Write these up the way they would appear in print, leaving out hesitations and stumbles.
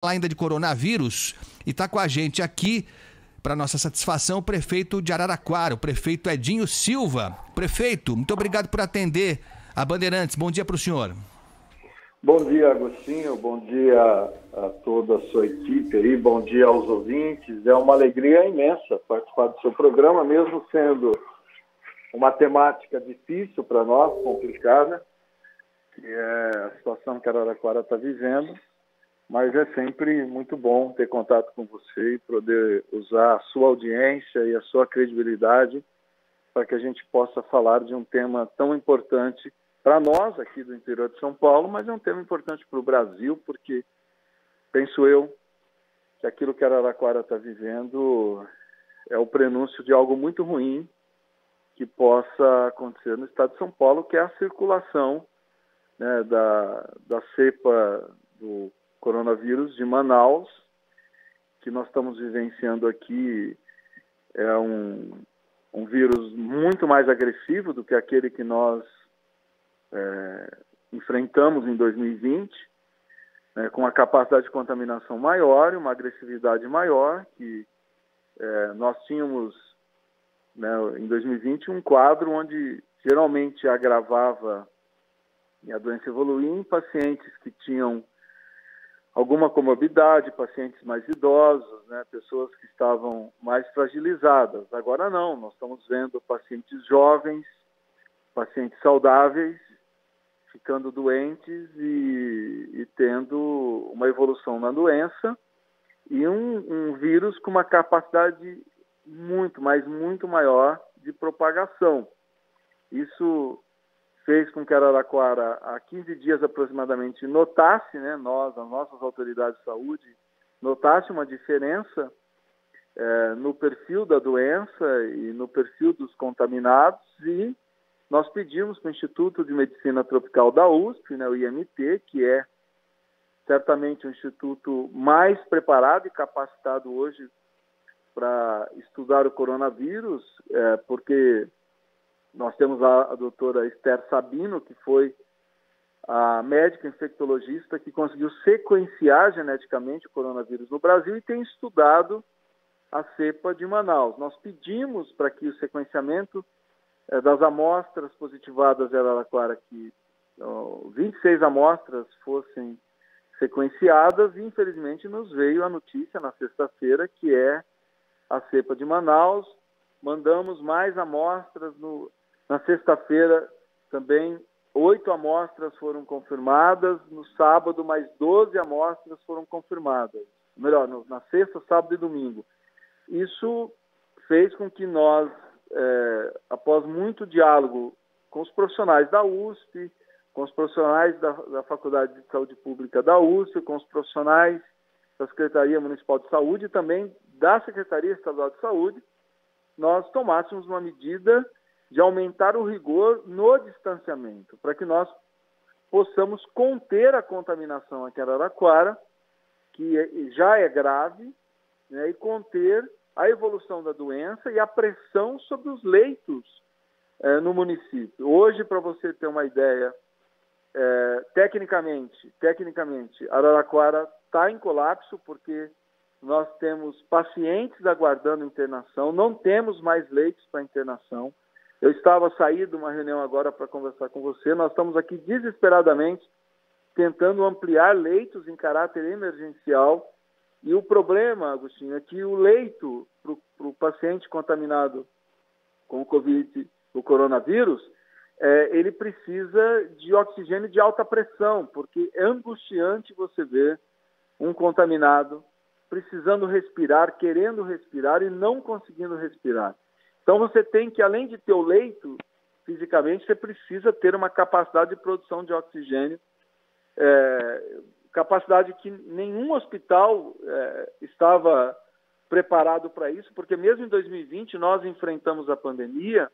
ainda de coronavírus e está com a gente aqui, para nossa satisfação, o prefeito de Araraquara, o prefeito Edinho Silva. Prefeito, muito obrigado por atender a Bandeirantes. Bom dia para o senhor. Bom dia, Agostinho. Bom dia a toda a sua equipe aí. Bom dia aos ouvintes. É uma alegria imensa participar do seu programa, mesmo sendo uma temática difícil para nós, complicada, que é a situação que Araraquara está vivendo. Mas é sempre muito bom ter contato com você e poder usar a sua audiência e a sua credibilidade para que a gente possa falar de um tema tão importante para nós aqui do interior de São Paulo, mas é um tema importante para o Brasil, porque penso eu que aquilo que Araraquara está vivendo é o prenúncio de algo muito ruim que possa acontecer no estado de São Paulo, que é a circulação, né, da cepa do coronavírus de Manaus, que nós estamos vivenciando aqui. É um vírus muito mais agressivo do que aquele que nós enfrentamos em 2020, com uma capacidade de contaminação maior e uma agressividade maior, que nós tínhamos, né, em 2020 um quadro onde geralmente agravava e a doença evoluía em pacientes que tinham alguma comorbidade, pacientes mais idosos, né, pessoas que estavam mais fragilizadas. Agora não, nós estamos vendo pacientes jovens, pacientes saudáveis, ficando doentes e tendo uma evolução na doença, e um vírus com uma capacidade muito maior de propagação. Isso fez com que Araraquara, há 15 dias aproximadamente, notasse, né, as nossas autoridades de saúde, notasse uma diferença no perfil da doença e no perfil dos contaminados, e nós pedimos para o Instituto de Medicina Tropical da USP, né, o IMT, que é certamente o instituto mais preparado e capacitado hoje para estudar o coronavírus, porque nós temos a doutora Esther Sabino, que foi a médica infectologista que conseguiu sequenciar geneticamente o coronavírus no Brasil e tem estudado a cepa de Manaus. Nós pedimos para que o sequenciamento das amostras positivadas de Araraquara, que 26 amostras fossem sequenciadas, e infelizmente nos veio a notícia na sexta-feira que é a cepa de Manaus. Mandamos mais amostras na sexta-feira também, 8 amostras foram confirmadas, no sábado mais 12 amostras foram confirmadas, melhor, na sexta, sábado e domingo. Isso fez com que nós, após muito diálogo com os profissionais da USP, com os profissionais da Faculdade de Saúde Pública da USP, com os profissionais da Secretaria Municipal de Saúde e também da Secretaria Estadual de Saúde, nós tomássemos uma medida de aumentar o rigor no distanciamento, para que nós possamos conter a contaminação aqui em Araraquara, que já é grave, né, e conter a evolução da doença e a pressão sobre os leitos no município. Hoje, para você ter uma ideia, tecnicamente, Araraquara está em colapso, porque nós temos pacientes aguardando internação, não temos mais leitos para internação. Eu estava a sair de uma reunião agora para conversar com você. Nós estamos aqui desesperadamente tentando ampliar leitos em caráter emergencial. E o problema, Agostinho, é que o leito para o paciente contaminado com o coronavírus, ele precisa de oxigênio de alta pressão, porque é angustiante você ver um contaminado precisando respirar, querendo respirar e não conseguindo respirar. Então você tem que, além de ter o leito, fisicamente, você precisa ter uma capacidade de produção de oxigênio, capacidade que nenhum hospital estava preparado para isso, porque mesmo em 2020 nós enfrentamos a pandemia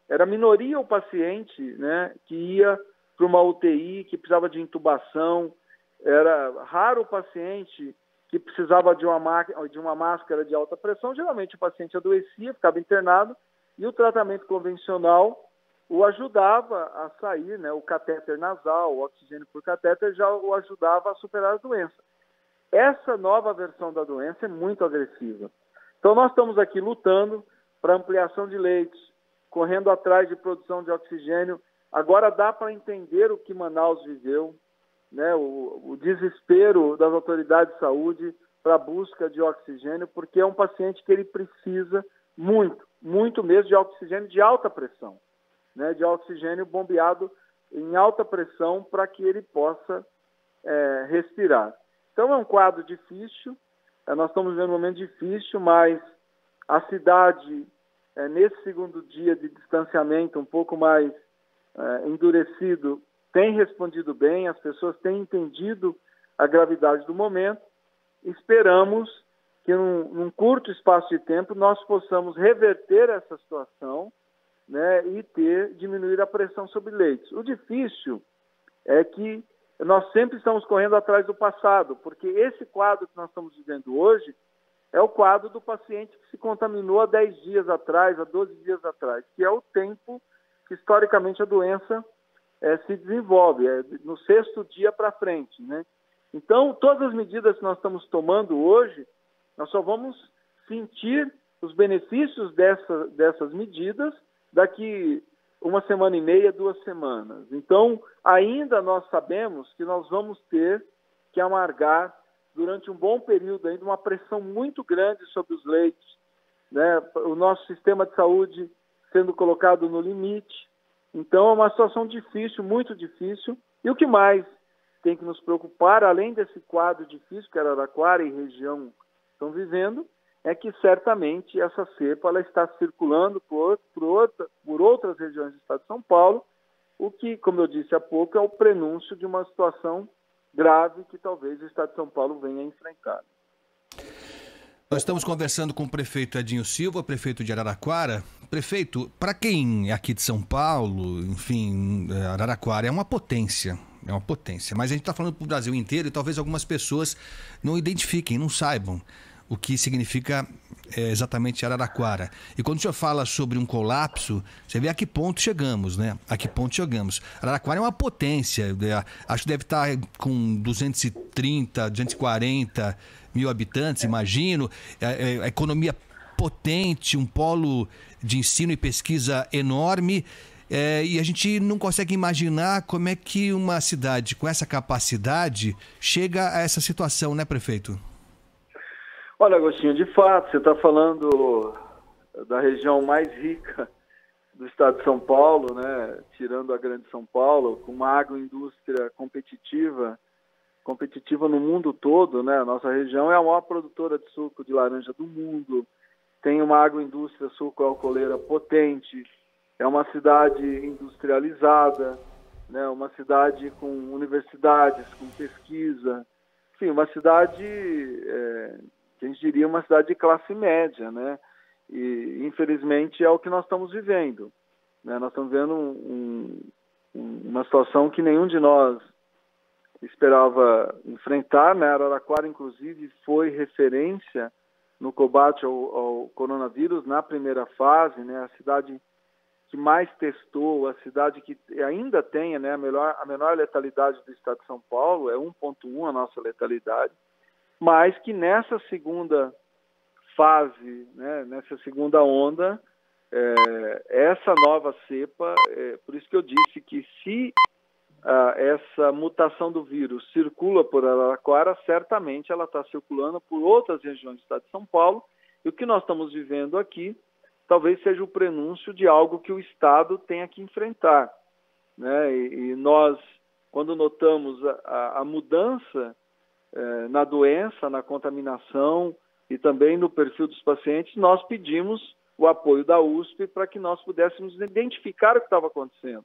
era minoria o paciente, né, que ia para uma UTI, que precisava de intubação, era raro o paciente que precisava de uma máscara de alta pressão. Geralmente o paciente adoecia, ficava internado, e o tratamento convencional o ajudava a sair, né? O catéter nasal, o oxigênio por catéter já o ajudava a superar a doença. Essa nova versão da doença é muito agressiva. Então nós estamos aqui lutando para ampliação de leitos, correndo atrás de produção de oxigênio. Agora dá para entender o que Manaus viveu, né? O desespero das autoridades de saúde para a busca de oxigênio, porque é um paciente que ele precisa muito mesmo de oxigênio de alta pressão, né? De oxigênio bombeado em alta pressão para que ele possa respirar. Então é um quadro difícil, nós estamos vivendo um momento difícil, mas a cidade, nesse segundo dia de distanciamento um pouco mais endurecido, tem respondido bem, as pessoas têm entendido a gravidade do momento. Esperamos que num curto espaço de tempo nós possamos reverter essa situação, né, e diminuir a pressão sobre leitos. O difícil é que nós sempre estamos correndo atrás do passado, porque esse quadro que nós estamos vivendo hoje é o quadro do paciente que se contaminou há 10 dias atrás, há 12 dias atrás, que é o tempo que historicamente a doença se desenvolve, no 6º dia para frente, né? Então, todas as medidas que nós estamos tomando hoje, nós só vamos sentir os benefícios dessas medidas daqui 1 semana e meia, 2 semanas. Então, ainda nós sabemos que nós vamos ter que amargar durante um bom período ainda uma pressão muito grande sobre os leitos, né? O nosso sistema de saúde sendo colocado no limite. Então, é uma situação difícil, muito difícil. E o que mais tem que nos preocupar, além desse quadro difícil que Araraquara e região estão vivendo, é que certamente essa cepa ela está circulando por outras regiões do estado de São Paulo, o que, como eu disse há pouco, é o prenúncio de uma situação grave que talvez o estado de São Paulo venha a enfrentar. Nós estamos conversando com o prefeito Edinho Silva, prefeito de Araraquara. Prefeito, para quem é aqui de São Paulo, enfim, Araraquara é uma potência. Mas a gente está falando para o Brasil inteiro e talvez algumas pessoas não identifiquem, não saibam o que significa exatamente Araraquara. E quando o senhor fala sobre um colapso, você vê a que ponto chegamos, né? A que ponto chegamos. Araraquara é uma potência, acho que deve estar com 230, 240 mil habitantes, imagino. A economia potente, um polo de ensino e pesquisa enorme. E a gente não consegue imaginar como é que uma cidade com essa capacidade chega a essa situação, né, prefeito? Olha, Agostinho, de fato, você está falando da região mais rica do estado de São Paulo, né? Tirando a Grande São Paulo, com uma agroindústria competitiva no mundo todo, né? A nossa região é a maior produtora de suco de laranja do mundo, tem uma agroindústria suco-alcooleira potente, é uma cidade industrializada, né? Uma cidade com universidades, com pesquisa, enfim, uma cidade... que a gente diria uma cidade de classe média, né? E, infelizmente, é o que nós estamos vivendo, né? Nós estamos vendo uma situação que nenhum de nós esperava enfrentar, né? Araraquara, inclusive, foi referência no combate ao coronavírus na primeira fase, né? A cidade que mais testou, a cidade que ainda tem, né, a menor letalidade do estado de São Paulo, é 1,1 a nossa letalidade, mas que nessa segunda fase, né, nessa segunda onda, essa nova cepa, por isso que eu disse que se essa mutação do vírus circula por Araraquara, certamente ela está circulando por outras regiões do estado de São Paulo, e o que nós estamos vivendo aqui talvez seja o prenúncio de algo que o estado tenha que enfrentar, né? E nós, quando notamos a mudança na doença, na contaminação e também no perfil dos pacientes, nós pedimos o apoio da USP para que nós pudéssemos identificar o que estava acontecendo.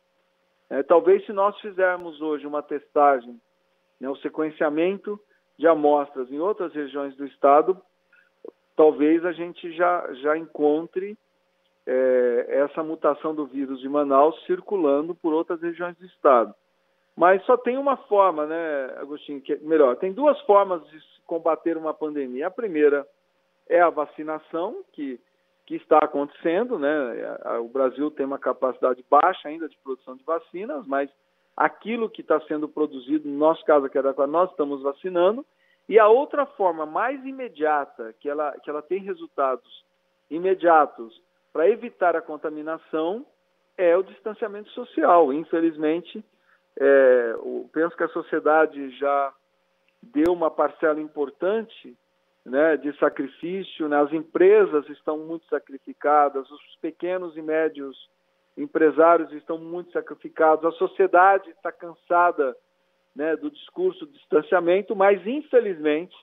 Talvez se nós fizermos hoje uma testagem, né, o sequenciamento de amostras em outras regiões do estado, talvez a gente já encontre essa mutação do vírus de Manaus circulando por outras regiões do estado. Mas só tem uma forma, né, Agostinho, melhor, tem 2 formas de combater uma pandemia. A primeira é a vacinação, que que está acontecendo, né? O Brasil tem uma capacidade baixa ainda de produção de vacinas, mas aquilo que está sendo produzido, no nosso caso aqui nós estamos vacinando. E a outra forma mais imediata, que ela tem resultados imediatos para evitar a contaminação, é o distanciamento social. Infelizmente, penso que a sociedade já deu uma parcela importante, né, de sacrifício, né? As empresas estão muito sacrificadas, os pequenos e médios empresários estão muito sacrificados, a sociedade está cansada, né, do discurso de distanciamento, mas infelizmente,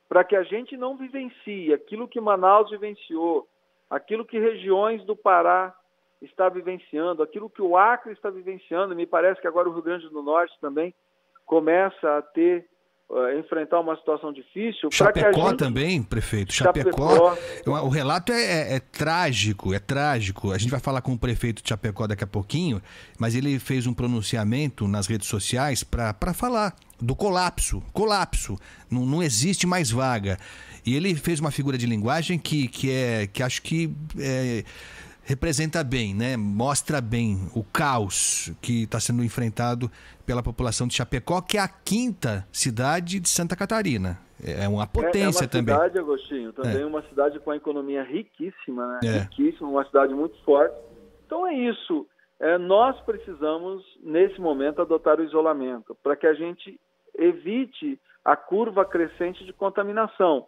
para que a gente não vivencie aquilo que Manaus vivenciou, aquilo que regiões do Pará está vivenciando, aquilo que o Acre está vivenciando, me parece que agora o Rio Grande do Norte também começa a enfrentar uma situação difícil. Chapecó também, prefeito. Chapecó. O relato é trágico, é trágico. A gente vai falar com o prefeito de Chapecó daqui a pouquinho, mas ele fez um pronunciamento nas redes sociais para falar do colapso. Não existe mais vaga. E ele fez uma figura de linguagem que acho que representa bem, né? Mostra bem o caos que está sendo enfrentado pela população de Chapecó, que é a 5ª cidade de Santa Catarina. É uma potência também. É uma cidade, Agostinho, também uma cidade com uma economia riquíssima, né? Riquíssima, uma cidade muito forte. Então é isso. Nós precisamos, nesse momento, adotar o isolamento, para que a gente evite a curva crescente de contaminação.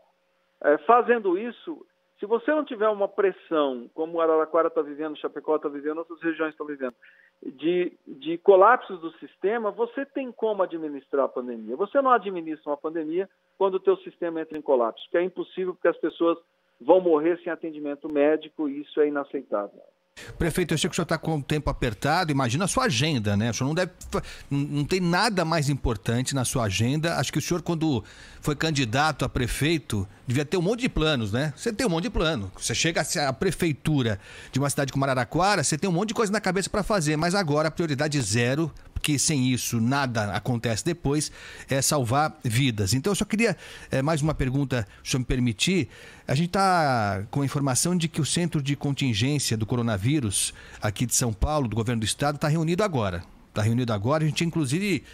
Fazendo isso, se você não tiver uma pressão, como Araraquara está vivendo, Chapecó está vivendo, outras regiões estão vivendo, de colapsos do sistema, você tem como administrar a pandemia. Você não administra uma pandemia quando o teu sistema entra em colapso, que é impossível porque as pessoas vão morrer sem atendimento médico e isso é inaceitável. Prefeito, eu sei que o senhor está com o tempo apertado, imagina a sua agenda, né? O senhor não tem nada mais importante na sua agenda. Acho que o senhor, quando foi candidato a prefeito, devia ter um monte de planos, né? Você tem um monte de plano. Você chega à prefeitura de uma cidade como Araraquara, você tem um monte de coisa na cabeça para fazer, mas agora a prioridade zero, porque sem isso nada acontece depois, é salvar vidas. Então eu só queria, mais uma pergunta, se o senhor me permitir. A gente está com a informação de que o Centro de Contingência do Coronavírus aqui de São Paulo, do Governo do Estado, está reunido agora. A gente tinha inclusive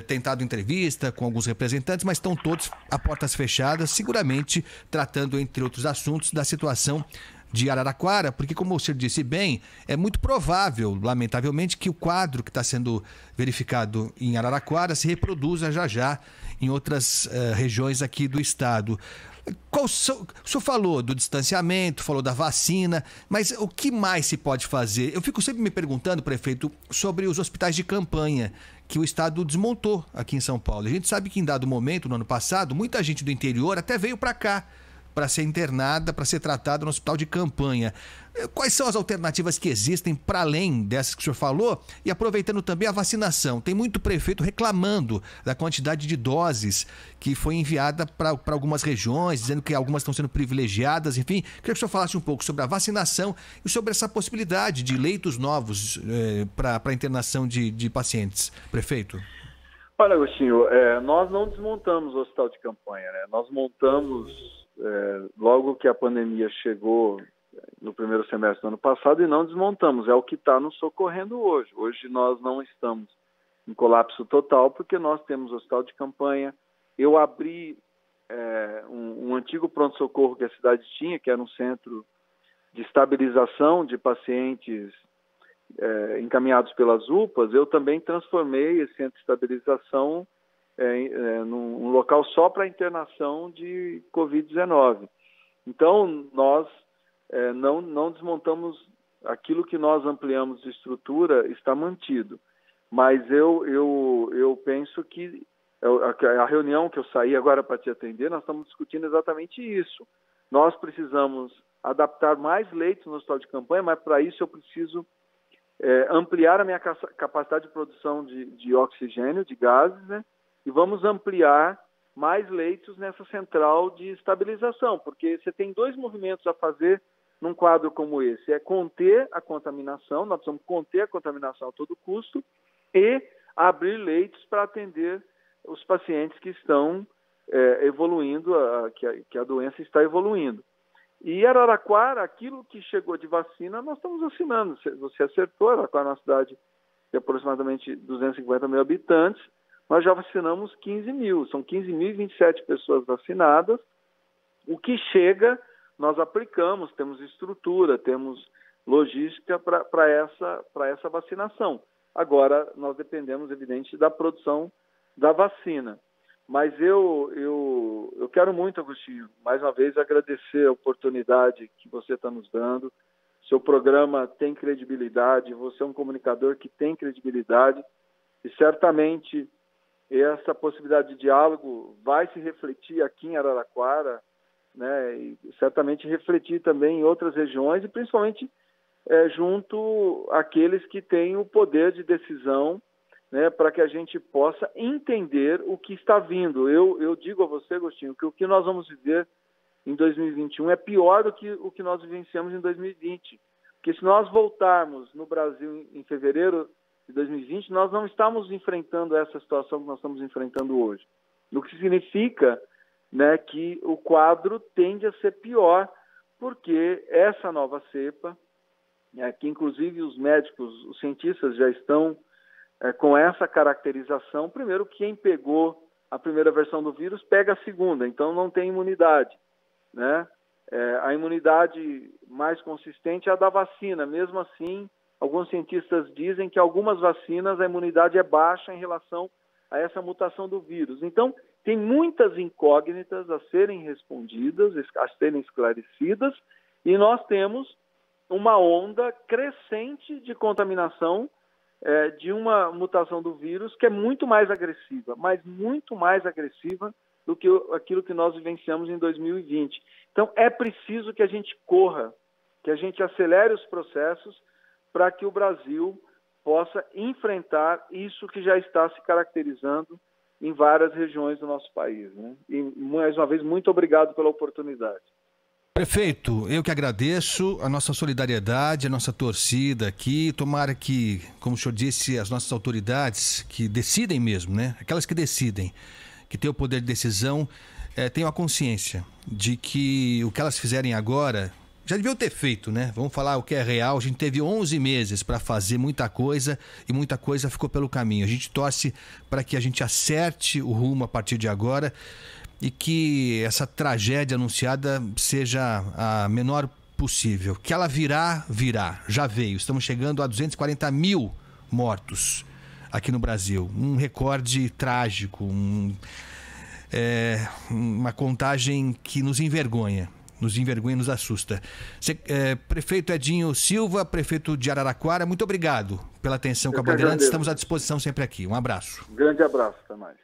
tentado entrevista com alguns representantes, mas estão todos a portas fechadas, seguramente tratando, entre outros assuntos, da situação de Araraquara, porque, como o senhor disse bem, é muito provável, lamentavelmente, que o quadro que está sendo verificado em Araraquara se reproduza já em outras regiões aqui do estado. O senhor falou do distanciamento, falou da vacina, mas o que mais se pode fazer? Eu fico sempre me perguntando, prefeito, sobre os hospitais de campanha que o estado desmontou aqui em São Paulo. A gente sabe que em dado momento, no ano passado, muita gente do interior até veio para cá para ser internada, para ser tratada no hospital de campanha. Quais são as alternativas que existem para além dessas que o senhor falou? E aproveitando também a vacinação, tem muito prefeito reclamando da quantidade de doses que foi enviada para algumas regiões, dizendo que algumas estão sendo privilegiadas, enfim. Queria que o senhor falasse um pouco sobre a vacinação e sobre essa possibilidade de leitos novos para a internação de pacientes. Prefeito. Olha, Agostinho, nós não desmontamos o hospital de campanha, né? Nós montamos logo que a pandemia chegou no primeiro semestre do ano passado e não desmontamos, é o que está nos socorrendo hoje. Hoje nós não estamos em colapso total porque nós temos hospital de campanha. Eu abri um antigo pronto-socorro que a cidade tinha, que era um centro de estabilização de pacientes encaminhados pelas UPAs. Eu também transformei esse centro de estabilização num local só para internação de Covid-19. Então, nós não desmontamos aquilo que nós ampliamos de estrutura, está mantido. Mas eu penso que a reunião que eu saí agora para te atender, nós estamos discutindo exatamente isso. Nós precisamos adaptar mais leitos no hospital de campanha, mas para isso eu preciso ampliar a minha capacidade de produção de oxigênio, de gases, né? E vamos ampliar mais leitos nessa central de estabilização, porque você tem dois movimentos a fazer num quadro como esse. É conter a contaminação, nós precisamos conter a contaminação a todo custo e abrir leitos para atender os pacientes que estão evoluindo, que a doença está evoluindo. E Araraquara, aquilo que chegou de vacina, nós estamos vacinando. Você acertou, Araraquara é uma cidade de aproximadamente 250 mil habitantes, nós já vacinamos 15 mil, são 15.027 pessoas vacinadas. O que chega, nós aplicamos, temos estrutura, temos logística para essa vacinação. Agora, nós dependemos, evidente, da produção da vacina. Mas eu quero muito, Agostinho, mais uma vez agradecer a oportunidade que você está nos dando. Seu programa tem credibilidade, você é um comunicador que tem credibilidade e certamente essa possibilidade de diálogo vai se refletir aqui em Araraquara, né, e certamente refletir também em outras regiões e principalmente junto àqueles que têm o poder de decisão, né, para que a gente possa entender o que está vindo. Eu digo a você, Agostinho, que o que nós vamos viver em 2021 é pior do que o que nós vivenciamos em 2020. Porque se nós voltarmos no Brasil em fevereiro de 2020, nós não estamos enfrentando essa situação que nós estamos enfrentando hoje. O que significa, né, que o quadro tende a ser pior, porque essa nova cepa, que inclusive os médicos, os cientistas já estão com essa caracterização. Primeiro, quem pegou a primeira versão do vírus pega a segunda, então não tem imunidade, né? A imunidade mais consistente é a da vacina. Mesmo assim, alguns cientistas dizem que algumas vacinas a imunidade é baixa em relação a essa mutação do vírus. Então, tem muitas incógnitas a serem respondidas, a serem esclarecidas, e nós temos uma onda crescente de contaminação de uma mutação do vírus que é muito mais agressiva, mas muito mais agressiva do que aquilo que nós vivenciamos em 2020. Então, é preciso que a gente corra, que a gente acelere os processos para que o Brasil possa enfrentar isso que já está se caracterizando em várias regiões do nosso país, né? E, mais uma vez, muito obrigado pela oportunidade. Prefeito, eu que agradeço a nossa solidariedade, a nossa torcida aqui. Tomara que, como o senhor disse, as nossas autoridades que decidem mesmo, né? Aquelas que decidem, que têm o poder de decisão, tenham a consciência de que o que elas fizerem agora já deviam ter feito, né? Vamos falar o que é real. A gente teve 11 meses para fazer muita coisa e muita coisa ficou pelo caminho. A gente torce para que a gente acerte o rumo a partir de agora e que essa tragédia anunciada seja a menor possível. Que ela virá, já veio. Estamos chegando a 240 mil mortos aqui no Brasil. Um recorde trágico, uma contagem que nos envergonha. Nos envergonha e nos assusta. Prefeito Edinho Silva, prefeito de Araraquara, muito obrigado pela atenção com a Bandeirantes. Estamos à disposição sempre aqui. Um abraço. Um grande abraço, até mais.